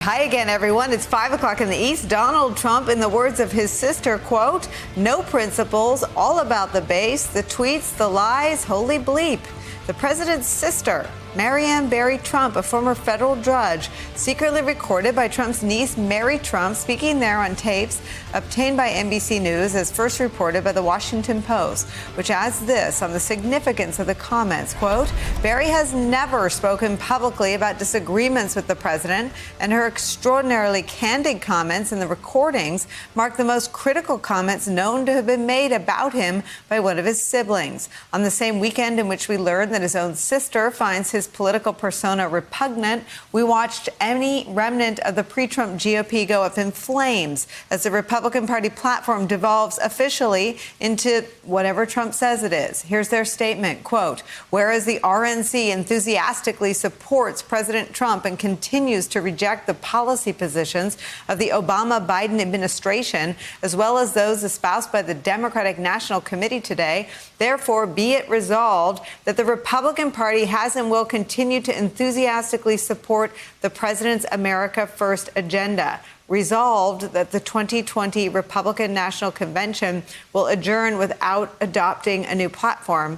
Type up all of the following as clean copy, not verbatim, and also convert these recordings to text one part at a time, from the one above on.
Hi again, everyone. It's 5 o'clock in the East. Donald Trump, in the words of his sister, quote, "No principles, all about the base, the tweets, the lies, holy bleep." The president's sister, Marianne Barry Trump, a former federal judge, secretly recorded by Trump's niece, Mary Trump, speaking there on tapes obtained by NBC News, as first reported by the Washington Post, which adds this on the significance of the comments, quote, "Barry has never spoken publicly about disagreements with the president, and her extraordinarily candid comments in the recordings mark the most critical comments known to have been made about him by one of his siblings. On the same weekend in which we learned that his own sister finds his political persona repugnant, we watched any remnant of the pre-Trump GOP go up in flames as the Republican Party platform devolves officially into whatever Trump says it is." Here's their statement, quote, "Whereas the RNC enthusiastically supports President Trump and continues to reject the policy positions of the Obama-Biden administration, as well as those espoused by the Democratic National Committee today, therefore be it resolved that the Republican Party has and will continue to enthusiastically support the president's America First agenda. Resolved that the 2020 Republican National Convention will adjourn without adopting a new platform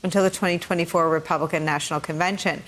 until the 2024 Republican National Convention."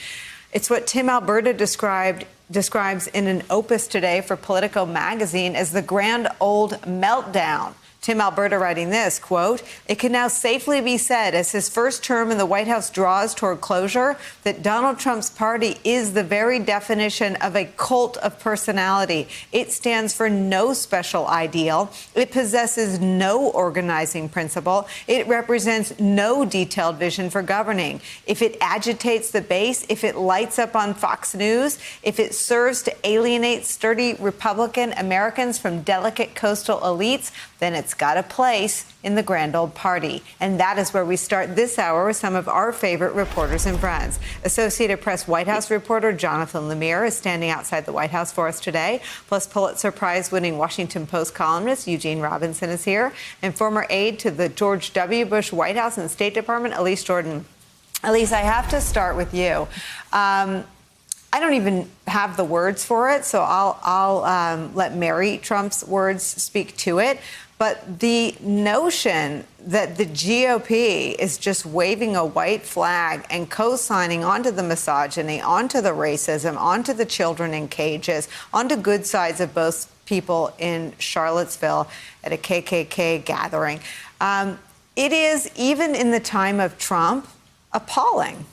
It's what Tim Alberta describes in an opus today for Politico magazine as the grand old meltdown. Tim Alberta writing this, quote, "It can now safely be said, as his first term in the White House draws toward closure, that Donald Trump's party is the very definition of a cult of personality. It stands for no special ideal. It possesses no organizing principle. It represents no detailed vision for governing. If it agitates the base, if it lights up on Fox News, if it serves to alienate sturdy Republican Americans from delicate coastal elites, then it's got a place in the grand old party." And that is where we start this hour with some of our favorite reporters and friends. Associated Press White House reporter Jonathan Lemire is standing outside the White House for us today. Plus, Pulitzer Prize-winning Washington Post columnist Eugene Robinson is here, and former aide to the George W. Bush White House and State Department, Elise Jordan. Elise, I have to start with you. I don't even have the words for it, so I'll let Mary Trump's words speak to it. But the notion that the GOP is just waving a white flag and co-signing onto the misogyny, onto the racism, onto the children in cages, onto good sides of both people in Charlottesville at a KKK gathering, it is, even in the time of Trump, appalling.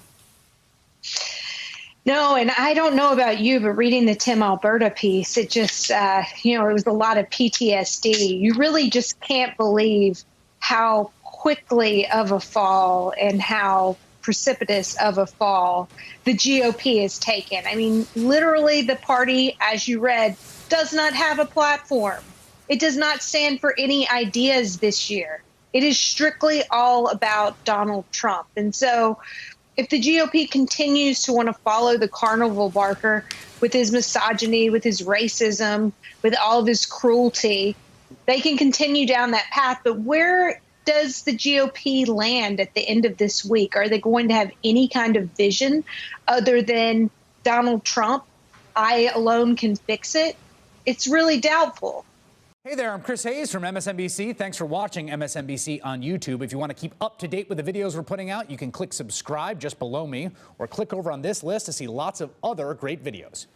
No, and I don't know about you, but reading the Tim Alberta piece, it just, it was a lot of PTSD. You really just can't believe how quickly of a fall and how precipitous of a fall the GOP has taken. I mean, literally the party, as you read, does not have a platform. It does not stand for any ideas this year. It is strictly all about Donald Trump. And so if the GOP continues to want to follow the carnival barker with his misogyny, with his racism, with all of his cruelty, they can continue down that path. But where does the GOP land at the end of this week? Are they going to have any kind of vision other than Donald Trump? I alone can fix it. It's really doubtful. Hey there, I'm Chris Hayes from MSNBC. Thanks for watching MSNBC on YouTube. If you want to keep up to date with the videos we're putting out, you can click subscribe just below me or click over on this list to see lots of other great videos.